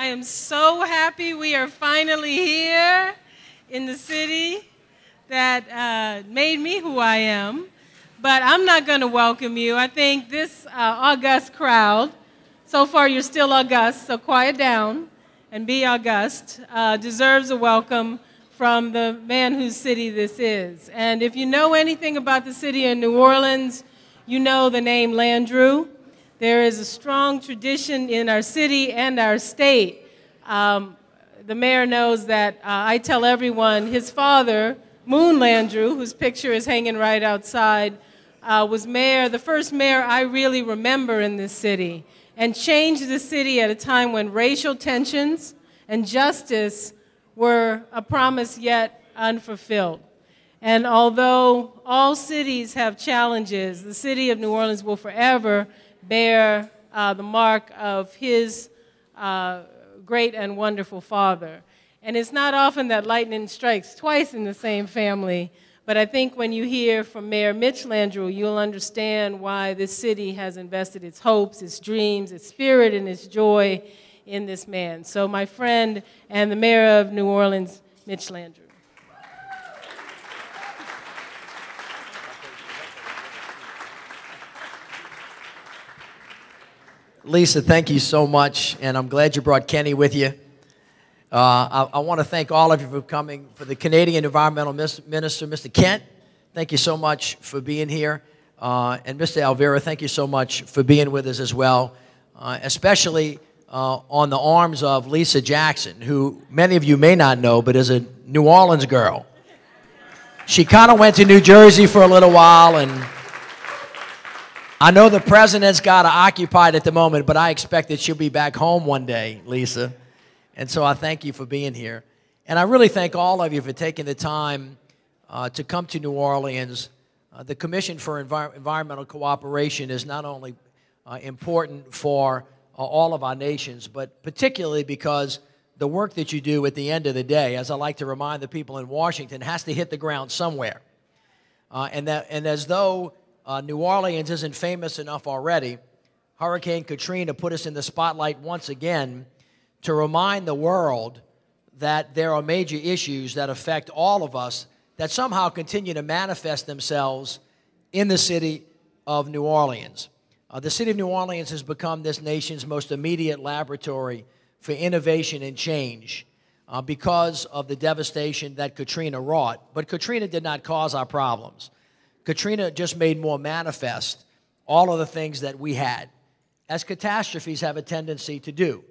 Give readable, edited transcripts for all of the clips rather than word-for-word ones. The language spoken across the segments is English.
am so happy we are finally here in the city that made me who I am. But I'm not going to welcome you. I think this august crowd, so far you're still august, so quiet down and be august, deserves a welcome from the man whose city this is. And if you know anything about the city of New Orleans, you know the name Landrieu. There is a strong tradition in our city and our state. The mayor knows that I tell everyone his father, Moon Landrieu, whose picture is hanging right outside, was mayor, the first mayor I really remember in this city, and changed the city at a time when racial tensions and justice were a promise yet unfulfilled. And although all cities have challenges, the city of New Orleans will forever bear the mark of his great and wonderful father. And it's not often that lightning strikes twice in the same family, but I think when you hear from Mayor Mitch Landrieu, you'll understand why this city has invested its hopes, its dreams, its spirit, and its joy in this man. So my friend and the mayor of New Orleans, Mitch Landrieu. Lisa, thank you so much, and I'm glad you brought Kenny with you. I want to thank all of you for coming. For the Canadian Environmental Minister, Mr. Kent, thank you so much for being here. And Mr. Elvira, thank you so much for being with us as well, especially on the arms of Lisa Jackson, who many of you may not know, but is a New Orleans girl. She kind of went to New Jersey for a little while, and I know the president's got her occupied at the moment, but I expect that she'll be back home one day, Lisa. And so I thank you for being here. And I really thank all of you for taking the time to come to New Orleans. The Commission for Environmental Cooperation is not only important for all of our nations, but particularly because the work that you do at the end of the day, as I like to remind the people in Washington, has to hit the ground somewhere. And as though New Orleans isn't famous enough already, Hurricane Katrina put us in the spotlight once again to remind the world that there are major issues that affect all of us that somehow continue to manifest themselves in the city of New Orleans. The city of New Orleans has become this nation's most immediate laboratory for innovation and change because of the devastation that Katrina wrought. But Katrina did not cause our problems. Katrina just made more manifest all of the things that we had, as catastrophes have a tendency to do,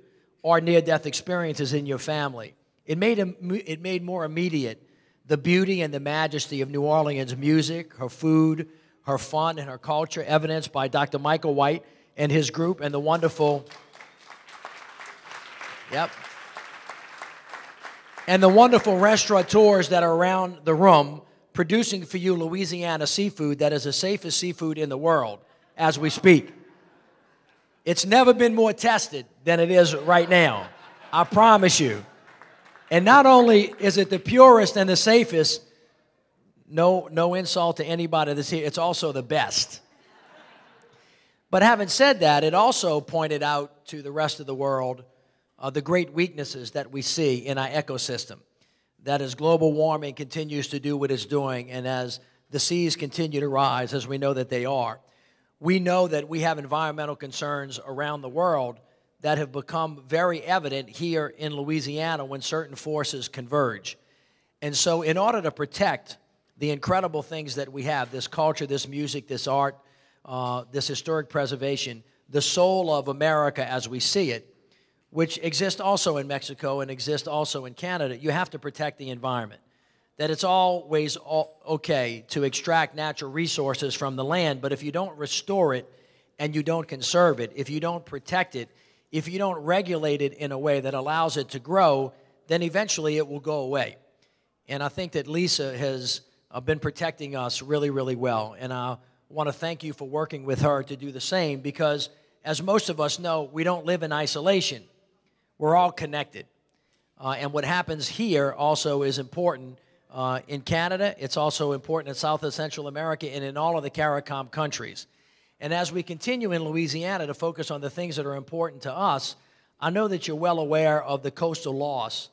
or near-death experiences in your family. It made more immediate the beauty and the majesty of New Orleans music, her food, her fun, and her culture, evidenced by Dr. Michael White and his group and the wonderful, and the wonderful restaurateurs that are around the room producing for you Louisiana seafood that is the safest seafood in the world as we speak. It's never been more tested than it is right now, I promise you. And not only is it the purest and the safest, no insult to anybody that's here, it's also the best. But having said that, it also pointed out to the rest of the world the great weaknesses that we see in our ecosystem. That as global warming continues to do what it's doing, and as the seas continue to rise, as we know that they are, we know that we have environmental concerns around the world that have become very evident here in Louisiana when certain forces converge. And so in order to protect the incredible things that we have, this culture, this music, this art, this historic preservation, the soul of America as we see it, which exists also in Mexico and exists also in Canada, you have to protect the environment. That it's always okay to extract natural resources from the land, but if you don't restore it and you don't conserve it, if you don't protect it, if you don't regulate it in a way that allows it to grow, then eventually it will go away. And I think that Lisa has been protecting us really, really well. And I want to thank you for working with her to do the same because, as most of us know, we don't live in isolation. We're all connected. And what happens here also is important in Canada. It's also important in South and Central America and in all of the CARICOM countries. And as we continue in Louisiana to focus on the things that are important to us, I know that you're well aware of the coastal loss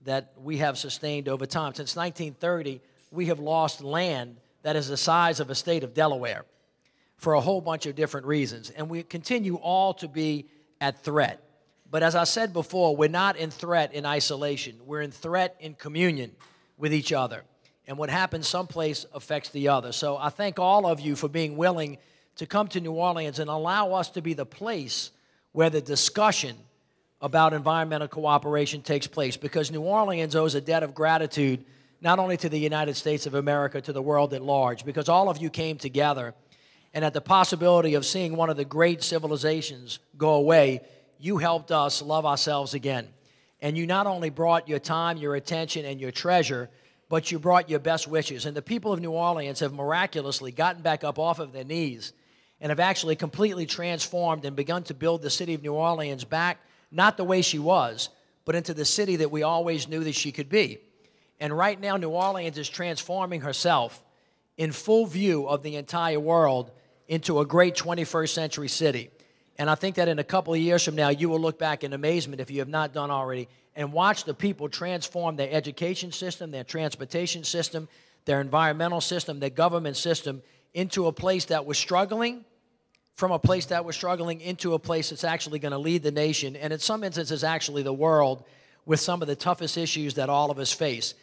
that we have sustained over time. Since 1930, we have lost land that is the size of a state of Delaware for a whole bunch of different reasons. And we continue all to be at threat. But as I said before, we're not in threat in isolation. We're in threat in communion with each other. And what happens someplace affects the other. So I thank all of you for being willing to come to New Orleans and allow us to be the place where the discussion about environmental cooperation takes place, because New Orleans owes a debt of gratitude not only to the United States of America, to the world at large, because all of you came together, and at the possibility of seeing one of the great civilizations go away, you helped us love ourselves again. And you not only brought your time, your attention, and your treasure, but you brought your best wishes. And the people of New Orleans have miraculously gotten back up off of their knees and have actually completely transformed and begun to build the city of New Orleans back, not the way she was, but into the city that we always knew that she could be. And right now, New Orleans is transforming herself in full view of the entire world into a great 21st century city. And I think that in a couple of years from now, you will look back in amazement, if you have not done already, and watch the people transform their education system, their transportation system, their environmental system, their government system into a place that was struggling, from a place that was struggling into a place that's actually going to lead the nation, and in some instances actually the world, with some of the toughest issues that all of us face.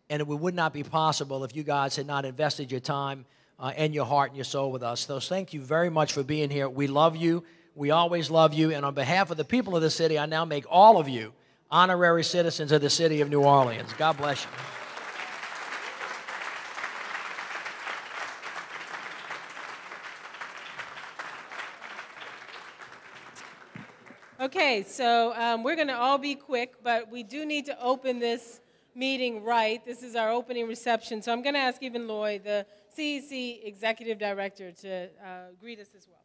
And it would not be possible if you guys had not invested your time and your heart and your soul with us. So thank you very much for being here. We love you. We always love you. And on behalf of the people of the city, I now make all of you honorary citizens of the city of New Orleans. God bless you. Okay, so we're going to all be quick, but we do need to open this meeting right. This is our opening reception. So I'm going to ask even Lloyd, the CEC Executive Director, to greet us as well.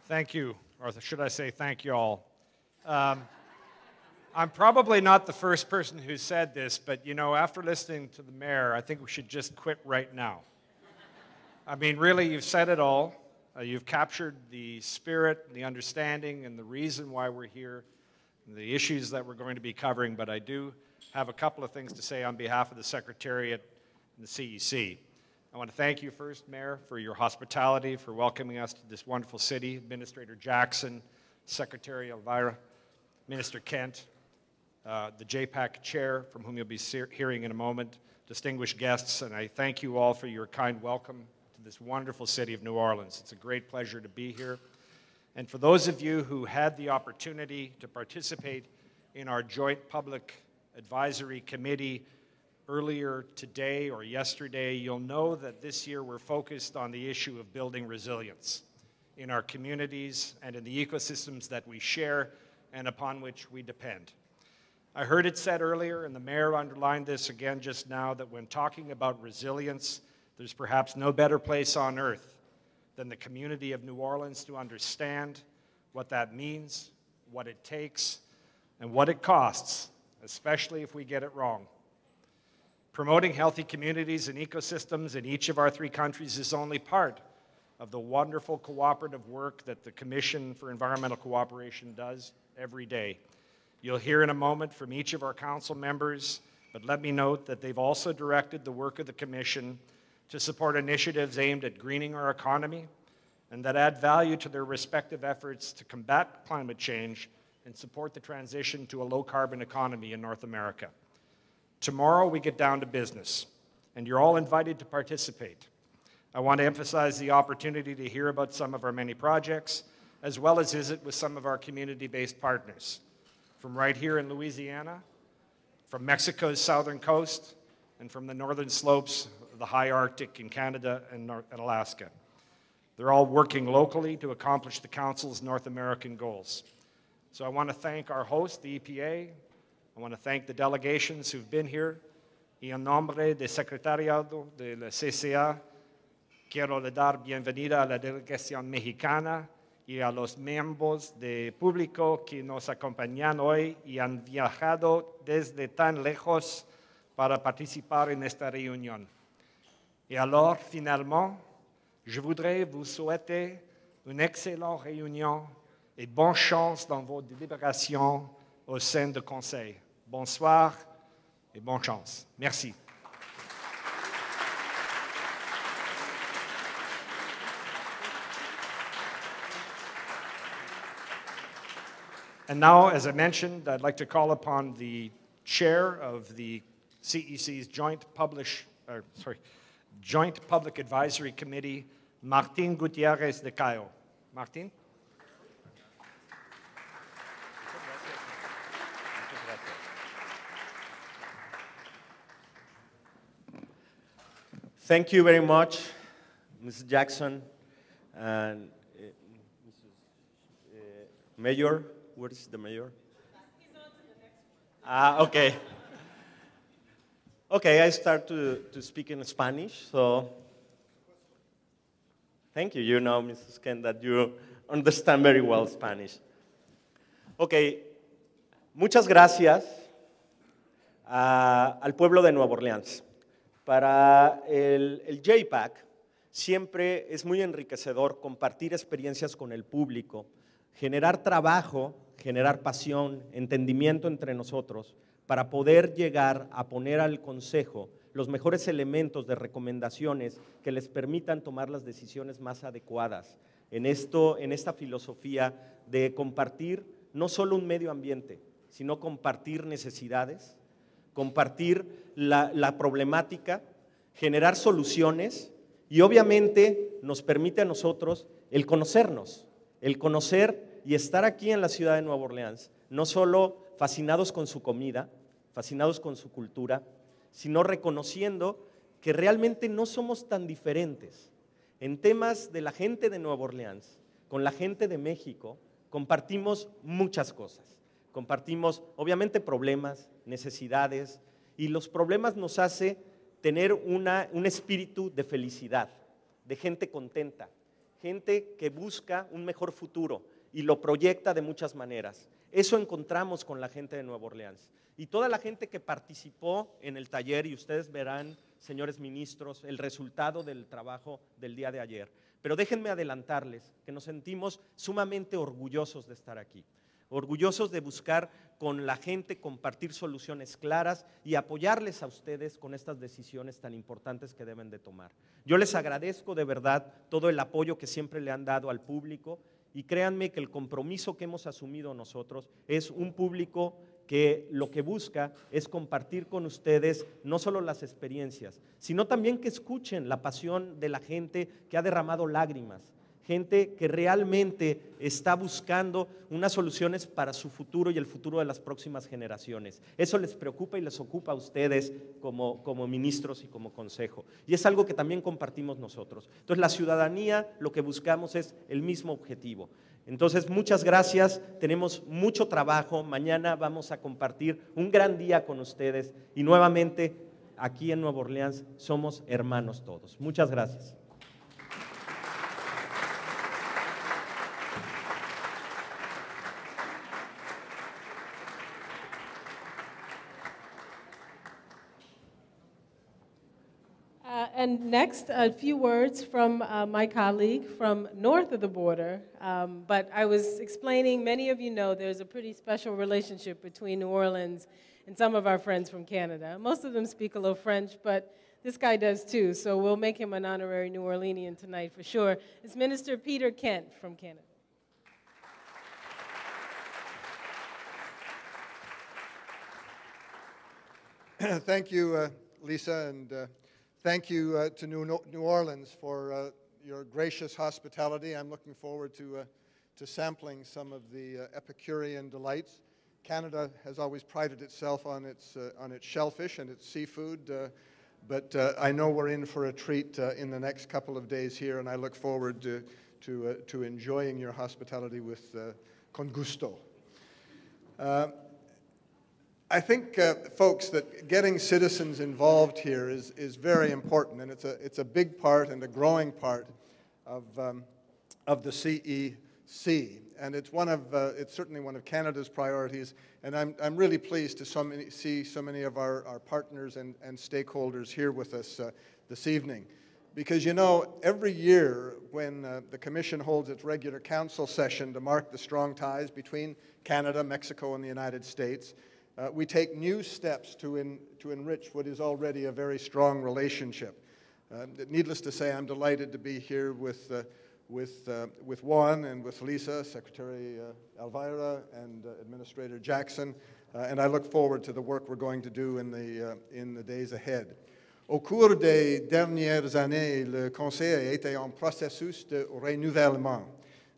Thank you, or should I say thank you all. I'm probably not the first person who said this, but you know, after listening to the mayor, I think we should just quit right now. I mean, really, you've said it all. You've captured the spirit, the understanding, and the reason why we're here, and the issues that we're going to be covering, but I do have a couple of things to say on behalf of the Secretariat and the CEC. I want to thank you first, Mayor, for your hospitality, for welcoming us to this wonderful city, Administrator Jackson, Secretary Elvira, Minister Kent, the JPAC Chair, from whom you'll be hearing in a moment, distinguished guests, and I thank you all for your kind welcome to this wonderful city of New Orleans. It's a great pleasure to be here. And for those of you who had the opportunity to participate in our joint public advisory committee earlier today or yesterday, you'll know that this year we're focused on the issue of building resilience in our communities and in the ecosystems that we share and upon which we depend. I heard it said earlier, and the mayor underlined this again just now, that when talking about resilience, there's perhaps no better place on earth than the community of New Orleans to understand what that means, what it takes, and what it costs, especially if we get it wrong. Promoting healthy communities and ecosystems in each of our three countries is only part of the wonderful cooperative work that the Commission for Environmental Cooperation does every day. You'll hear in a moment from each of our council members, but let me note that they've also directed the work of the Commission to support initiatives aimed at greening our economy and that add value to their respective efforts to combat climate change and support the transition to a low-carbon economy in North America. Tomorrow we get down to business, and you're all invited to participate. I want to emphasize the opportunity to hear about some of our many projects, as well as visit with some of our community-based partners, from right here in Louisiana, from Mexico's southern coast, and from the northern slopes of the high Arctic in Canada and Alaska. They're all working locally to accomplish the Council's North American goals. So I want to thank our host, the EPA. I want to thank the delegations who've been here. Y en nombre del Secretariado de la CCA, quiero le dar bienvenida a la delegación mexicana y a los miembros del público que nos acompañan hoy y han viajado desde tan lejos para participar en esta reunión. Et alors, finalement, Je voudrais vous souhaiter une excellente réunion et bonne chance dans vos délibérations au sein du Conseil. Bonsoir et bonne chance. Merci. And now, as I mentioned, I'd like to call upon the chair of the CEC's Joint Public Advisory Committee, Martín Gutiérrez de Cayo. Martín? Thank you very much, Mrs. Jackson and Mrs. Mayor. Where is the mayor? He's on to the next one. Okay. Okay, I start to speak in Spanish, so thank you. You know, Mrs. Ken, that you understand very well Spanish. Okay, muchas gracias al pueblo de Nueva Orleans. Para el JPAC siempre es muy enriquecedor compartir experiencias con el público, generar trabajo, generar pasión, entendimiento entre nosotros para poder llegar a poner al Consejo los mejores elementos de recomendaciones que les permitan tomar las decisiones más adecuadas en esta filosofía de compartir no solo un medio ambiente, sino compartir necesidades, compartir la problemática, generar soluciones y obviamente nos permite a nosotros el conocernos, el conocer y estar aquí en la ciudad de Nueva Orleans, no solo fascinados con su comida, fascinados con su cultura, sino reconociendo que realmente no somos tan diferentes. En temas de la gente de Nueva Orleans, con la gente de México, compartimos muchas cosas. Compartimos, obviamente, problemas, necesidades, y los problemas nos hace tener un espíritu de felicidad, de gente contenta, gente que busca un mejor futuro y lo proyecta de muchas maneras. Eso encontramos con la gente de Nueva Orleans. Y toda la gente que participó en el taller, y ustedes verán, señores ministros, el resultado del trabajo del día de ayer. Pero déjenme adelantarles que nos sentimos sumamente orgullosos de estar aquí, orgullosos de buscar con la gente, compartir soluciones claras y apoyarles a ustedes con estas decisiones tan importantes que deben de tomar. Yo les agradezco de verdad todo el apoyo que siempre le han dado al público y créanme que el compromiso que hemos asumido nosotros es un público que lo que busca es compartir con ustedes no solo las experiencias, sino también que escuchen la pasión de la gente que ha derramado lágrimas, gente que realmente está buscando unas soluciones para su futuro y el futuro de las próximas generaciones. Eso les preocupa y les ocupa a ustedes como ministros y como consejo. Y es algo que también compartimos nosotros. Entonces, la ciudadanía, lo que buscamos es el mismo objetivo. Entonces, muchas gracias, tenemos mucho trabajo, mañana vamos a compartir un gran día con ustedes y nuevamente aquí en Nueva Orleans somos hermanos todos. Muchas gracias. And next, a few words from my colleague from north of the border. But I was explaining, many of you know there's a pretty special relationship between New Orleans and some of our friends from Canada. Most of them speak a little French, but this guy does too, so we'll make him an honorary New Orleanian tonight for sure. It's Minister Peter Kent from Canada. Thank you, Lisa, and thank you to New Orleans for your gracious hospitality. I'm looking forward to sampling some of the Epicurean delights. Canada has always prided itself on its shellfish and its seafood, but I know we're in for a treat in the next couple of days here, and I look forward to enjoying your hospitality with con gusto. I think, folks, that getting citizens involved here is very important, and it's a big part and a growing part of the CEC, and it's certainly one of Canada's priorities. And I'm really pleased to see so many of our partners and stakeholders here with us this evening. Because, you know, every year when the Commission holds its regular council session to mark the strong ties between Canada, Mexico, and the United States, we take new steps to enrich what is already a very strong relationship. Needless to say, I'm delighted to be here with Juan and with Lisa, Secretary Elvira, and Administrator Jackson, and I look forward to the work we're going to do in the days ahead. Au cours des dernières années, le Conseil a été en processus de renouvellement.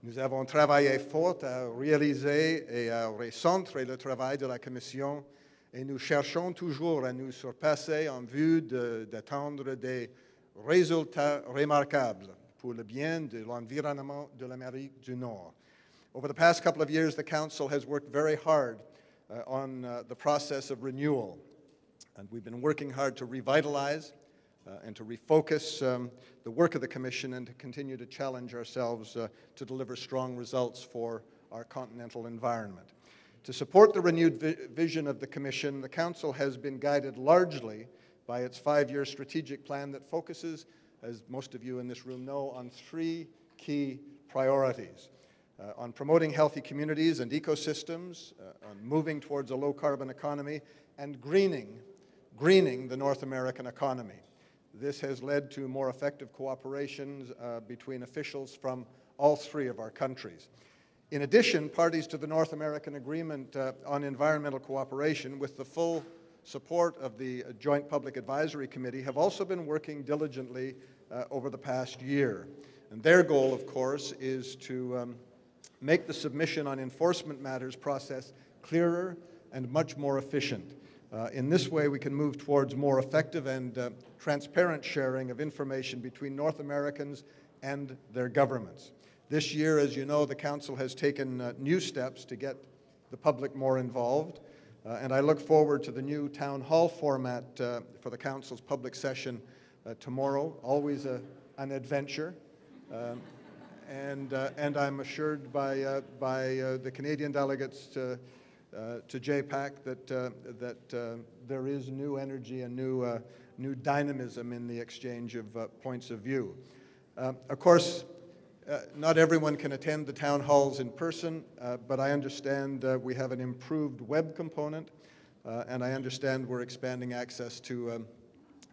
Nous avons travaillé fort à réaliser et à recentrer le travail de la Commission et nous cherchons toujours à nous surpasser en vue d'atteindre des résultats remarquables pour le bien de l'environnement de l'Amérique du Nord. Over the past couple of years, the Council has worked very hard on the process of renewal. And we've been working hard to revitalize and to refocus the work of the Commission and to continue to challenge ourselves to deliver strong results for our continental environment. To support the renewed vision of the Commission, the Council has been guided largely by its 5-year strategic plan that focuses, as most of you in this room know, on 3 key priorities. On promoting healthy communities and ecosystems, on moving towards a low-carbon economy, and greening the North American economy. This has led to more effective cooperations between officials from all 3 of our countries. In addition, parties to the North American Agreement on Environmental Cooperation, with the full support of the Joint Public Advisory Committee, have also been working diligently over the past year. And their goal, of course, is to make the submission on enforcement matters process clearer and much more efficient. In this way, we can move towards more effective and transparent sharing of information between North Americans and their governments. This year, as you know, the Council has taken new steps to get the public more involved, and I look forward to the new town hall format for the Council's public session tomorrow. Always an adventure, and I'm assured by the Canadian delegates to JPAC that there is new energy and new dynamism in the exchange of points of view. Of course, not everyone can attend the town halls in person, but I understand we have an improved web component, and I understand we're expanding access to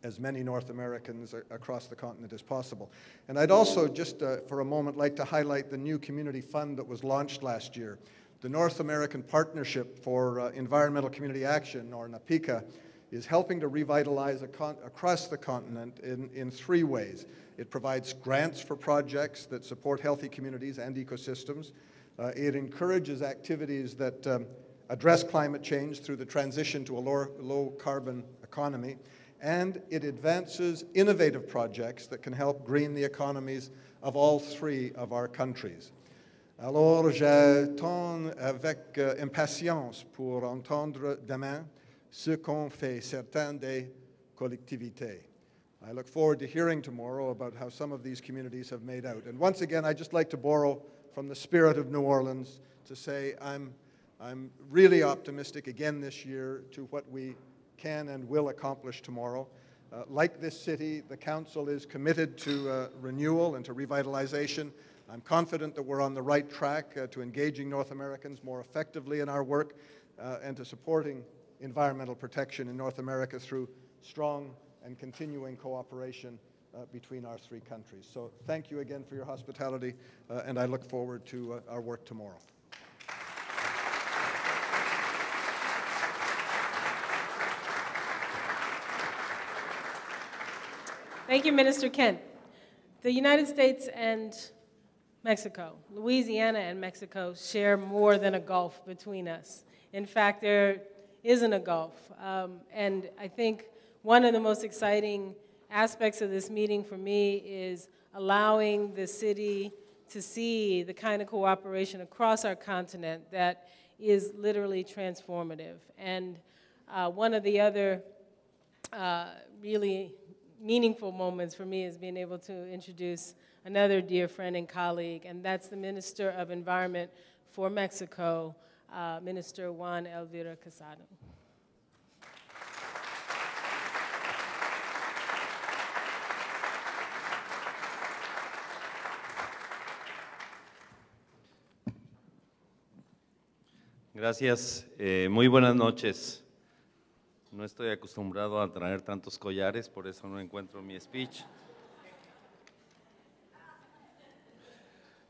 as many North Americans across the continent as possible. And I'd also just for a moment like to highlight the new community fund that was launched last year. The North American Partnership for Environmental Community Action, or NAPICA, is helping to revitalize across the continent in 3 ways. It provides grants for projects that support healthy communities and ecosystems. It encourages activities that address climate change through the transition to a low-carbon economy. And it advances innovative projects that can help green the economies of all 3 of our countries. Alors, j'attends avec impatience pour entendre demain ce qu'ont fait certaines des collectivités. I look forward to hearing tomorrow about how some of these communities have made out. And once again, I'd just like to borrow from the spirit of New Orleans to say I'm really optimistic again this year to what we can and will accomplish tomorrow. Like this city, the Council is committed to renewal and to revitalization. I'm confident that we're on the right track to engaging North Americans more effectively in our work and to supporting environmental protection in North America through strong and continuing cooperation between our 3 countries. So thank you again for your hospitality, and I look forward to our work tomorrow. Thank you, Minister Kent. The United States and Mexico, Louisiana and Mexico, share more than a gulf between us. In fact, there isn't a gulf. And I think one of the most exciting aspects of this meeting for me is allowing the city to see the kind of cooperation across our continent that is literally transformative. And one of the other really meaningful moments for me is being able to introduce another dear friend and colleague, and that's the Minister of Environment for Mexico, Minister Juan Elvira Quesada. Gracias. Muy buenas noches. No estoy acostumbrado a traer tantos collares, por eso no encuentro mi speech.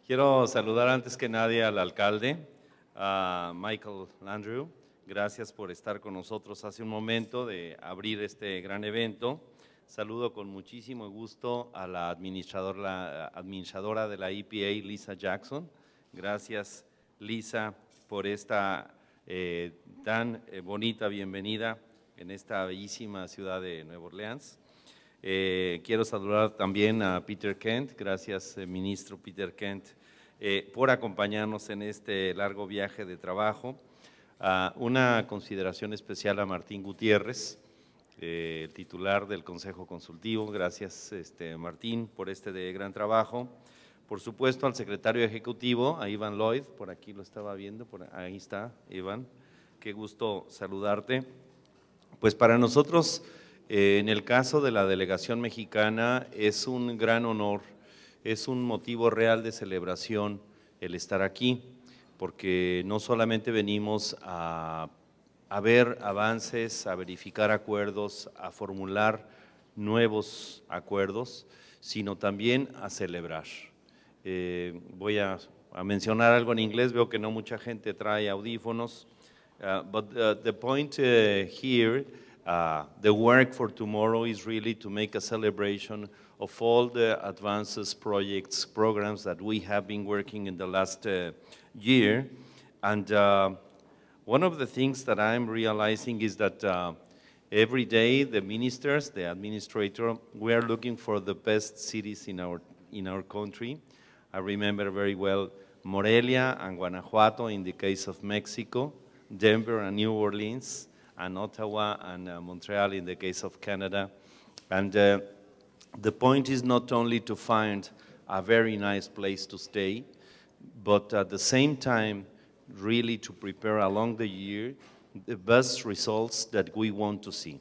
Quiero saludar antes que nadie al alcalde, a Michael Landrieu. Gracias por estar con nosotros hace un momento de abrir este gran evento. Saludo con muchísimo gusto a la administradora de la EPA, Lisa Jackson. Gracias, Lisa, por esta tan bonita bienvenida en esta bellísima ciudad de Nueva Orleans. Quiero saludar también a Peter Kent. Gracias, ministro Peter Kent, por acompañarnos en este largo viaje de trabajo. Una consideración especial a Martín Gutiérrez, titular del Consejo Consultivo. Gracias, Martín, por este gran trabajo. Por supuesto, al secretario ejecutivo, a Ivan Lloyd, por aquí lo estaba viendo, ahí está, Ivan, qué gusto saludarte. Pues para nosotros, en el caso de la delegación mexicana, es un gran honor, es un motivo real de celebración el estar aquí, porque no solamente venimos a ver avances, a verificar acuerdos, a formular nuevos acuerdos, sino también a celebrar. Voy a mencionar algo en inglés, veo que no mucha gente trae audífonos, but the point here, the work for tomorrow is really to make a celebration of all the advances, projects, programs that we have been working in the last year. And one of the things that I'm realizing is that every day the ministers, the administrator, we are looking for the best cities in our country. I remember very well Morelia and Guanajuato in the case of Mexico, Denver and New Orleans, and Ottawa and Montreal in the case of Canada. And the point is not only to find a very nice place to stay, but at the same time, really to prepare along the year the best results that we want to see.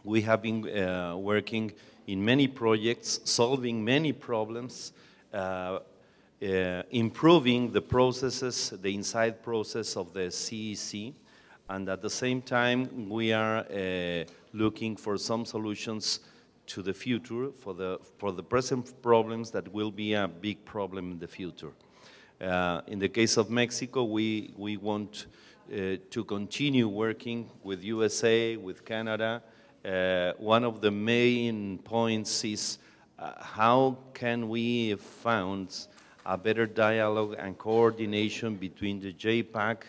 We have been working in many projects, solving many problems, improving the processes, the inside process of the CEC, and at the same time we are looking for some solutions to the future for the present problems that will be a big problem in the future. In the case of Mexico, we want to continue working with USA, with Canada. One of the main points is how can we find a better dialogue and coordination between the JPAC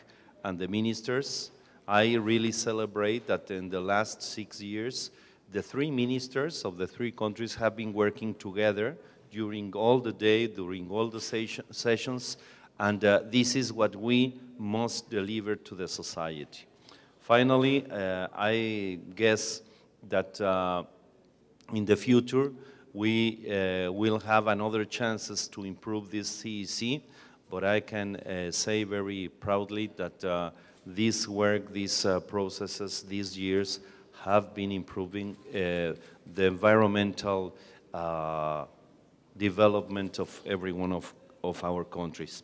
and the ministers. I really celebrate that in the last 6 years, the 3 ministers of the 3 countries have been working together during all the day, during all the sessions, and this is what we must deliver to the society. Finally, I guess that in the future, we will have another chances to improve this CEC, but I can say very proudly that this work, these processes, these years have been improving the environmental development of every one of our countries.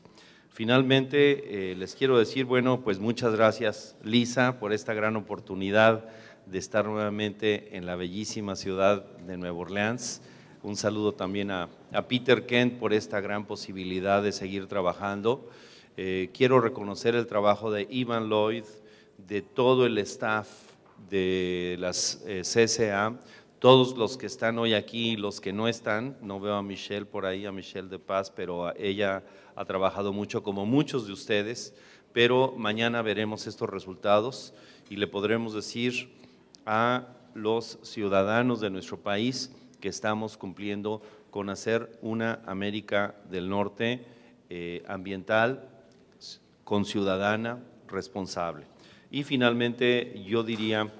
Finalmente, les quiero decir, bueno, pues muchas gracias, Lisa, por esta gran oportunidad de estar nuevamente en la bellísima ciudad de Nueva Orleans. Un saludo también a Peter Kent por esta gran posibilidad de seguir trabajando. Quiero reconocer el trabajo de Ivan Lloyd, de todo el staff de las CSA, todos los que están hoy aquí y los que no están. No veo a Michelle por ahí, a Michelle de Paz, pero ella ha trabajado mucho como muchos de ustedes, pero mañana veremos estos resultados y le podremos decir a los ciudadanos de nuestro país que estamos cumpliendo con hacer una América del Norte ambiental, conciudadana, responsable. Y finalmente yo diría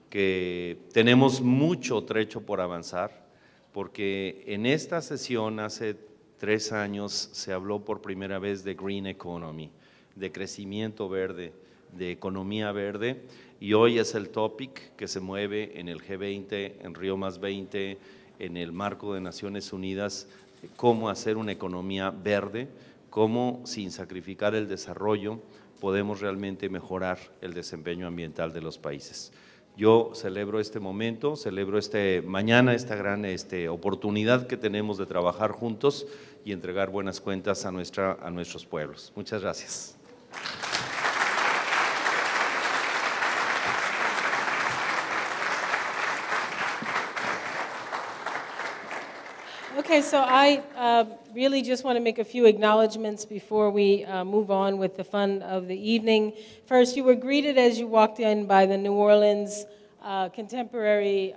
que tenemos mucho trecho por avanzar, porque en esta sesión hace 3 años se habló por primera vez de Green Economy, de crecimiento verde, de economía verde, y hoy es el topic que se mueve en el G20, en Río +20, en el marco de Naciones Unidas, cómo hacer una economía verde, cómo sin sacrificar el desarrollo podemos realmente mejorar el desempeño ambiental de los países. Yo celebro este momento, celebro mañana esta gran oportunidad que tenemos de trabajar juntos y entregar buenas cuentas a nuestros pueblos. Muchas gracias. Okay, so I really just want to make a few acknowledgments before we move on with the fun of the evening. First, you were greeted as you walked in by the New Orleans Contemporary,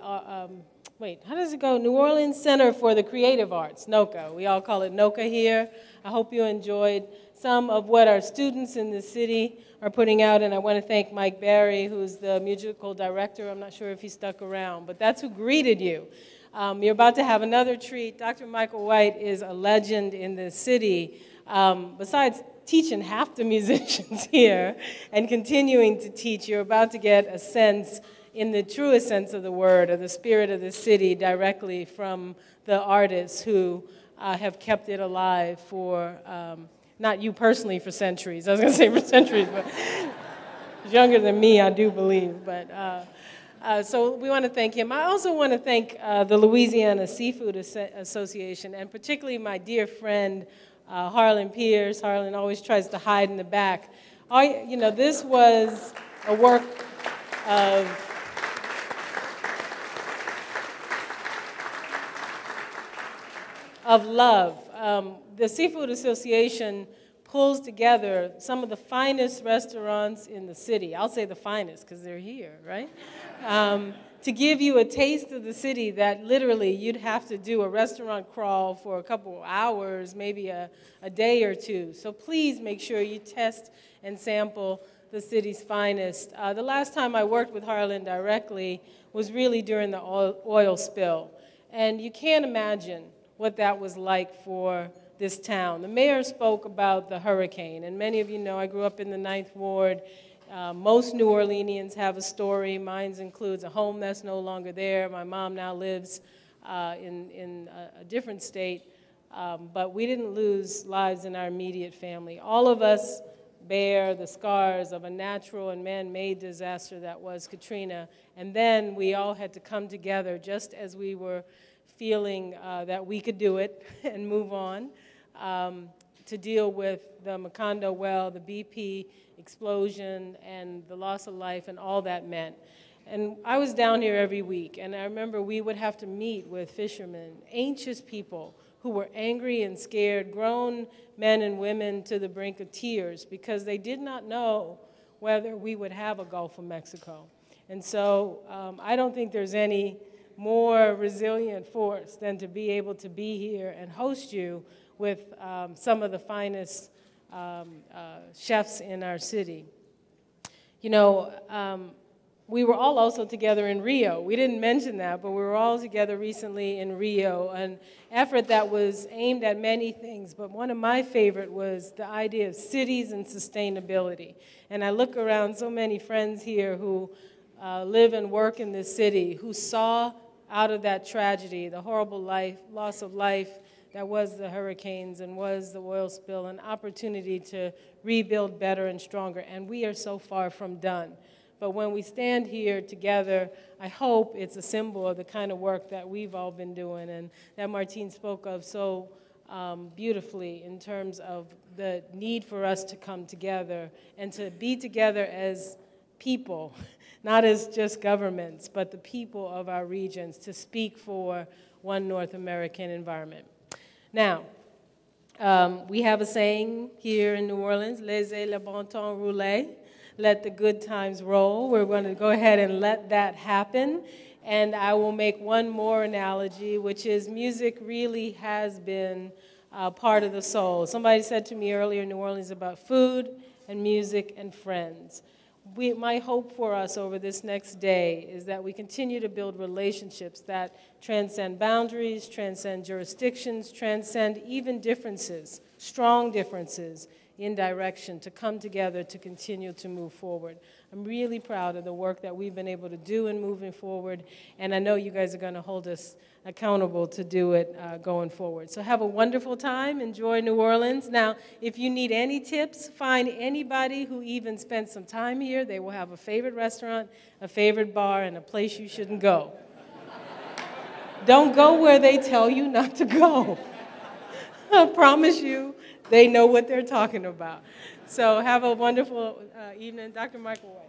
wait, how does it go? New Orleans Center for the Creative Arts, NOCA. We all call it NOCA here. I hope you enjoyed some of what our students in the city are putting out, and I want to thank Mike Barry, who's the musical director. I'm not sure if he stuck around, but that's who greeted you. You're about to have another treat. Dr. Michael White is a legend in the city. Besides teaching half the musicians here and continuing to teach, you're about to get a sense, in the truest sense of the word, of the spirit of the city directly from the artists who have kept it alive for, not you personally for centuries. I was going to say for centuries, but younger than me, I do believe. But so we want to thank him. I also want to thank the Louisiana Seafood Association, and particularly my dear friend, Harlan Pierce. Harlan always tries to hide in the back. You know, this was a work of love. The Seafood Association pulls together some of the finest restaurants in the city. I'll say the finest because they're here, right? To give you a taste of the city that literally you'd have to do a restaurant crawl for a couple of hours, maybe a day or two. So please make sure you test and sample the city's finest. The last time I worked with Harlan directly was really during the oil spill. And you can't imagine what that was like for this town. The mayor spoke about the hurricane, and many of you know I grew up in the 9th Ward. Most New Orleanians have a story. Mine includes a home that's no longer there. My mom now lives in a different state, but we didn't lose lives in our immediate family. All of us bear the scars of a natural and man-made disaster that was Katrina, and then we all had to come together just as we were feeling that we could do it and move on to deal with the Macondo well, the BP explosion, and the loss of life and all that meant. And I was down here every week, and I remember we would have to meet with fishermen, anxious people who were angry and scared, grown men and women to the brink of tears because they did not know whether we would have a Gulf of Mexico. And so I don't think there's any more resilient force than to be able to be here and host you with some of the finest chefs in our city. You know, we were all also together in Rio. We didn't mention that, but we were all together recently in Rio, an effort that was aimed at many things, but one of my favorite was the idea of cities and sustainability. And I look around so many friends here who live and work in this city, who saw out of that tragedy, the horrible loss of life that was the hurricanes and was the oil spill, an opportunity to rebuild better and stronger. And we are so far from done. But when we stand here together, I hope it's a symbol of the kind of work that we've all been doing and that Martín spoke of so beautifully in terms of the need for us to come together and to be together as people, not as just governments, but the people of our regions to speak for one North American environment. Now, we have a saying here in New Orleans, laissez le bon temps rouler, let the good times roll. We're going to go ahead and let that happen. And I will make one more analogy, which is music really has been part of the soul. Somebody said to me earlier in New Orleans about food and music and friends. My hope for us over this next day is that we continue to build relationships that transcend boundaries, transcend jurisdictions, transcend even differences strong differences in direction to come together to continue to move forward. I'm really proud of the work that we've been able to do in moving forward, and I know you guys are going to hold us accountable to do it going forward. So have a wonderful time. Enjoy New Orleans. Now, if you need any tips, find anybody who even spent some time here. They will have a favorite restaurant, a favorite bar, and a place you shouldn't go. Don't go where they tell you not to go. I promise you, they know what they're talking about. So have a wonderful evening. Dr. Michael White.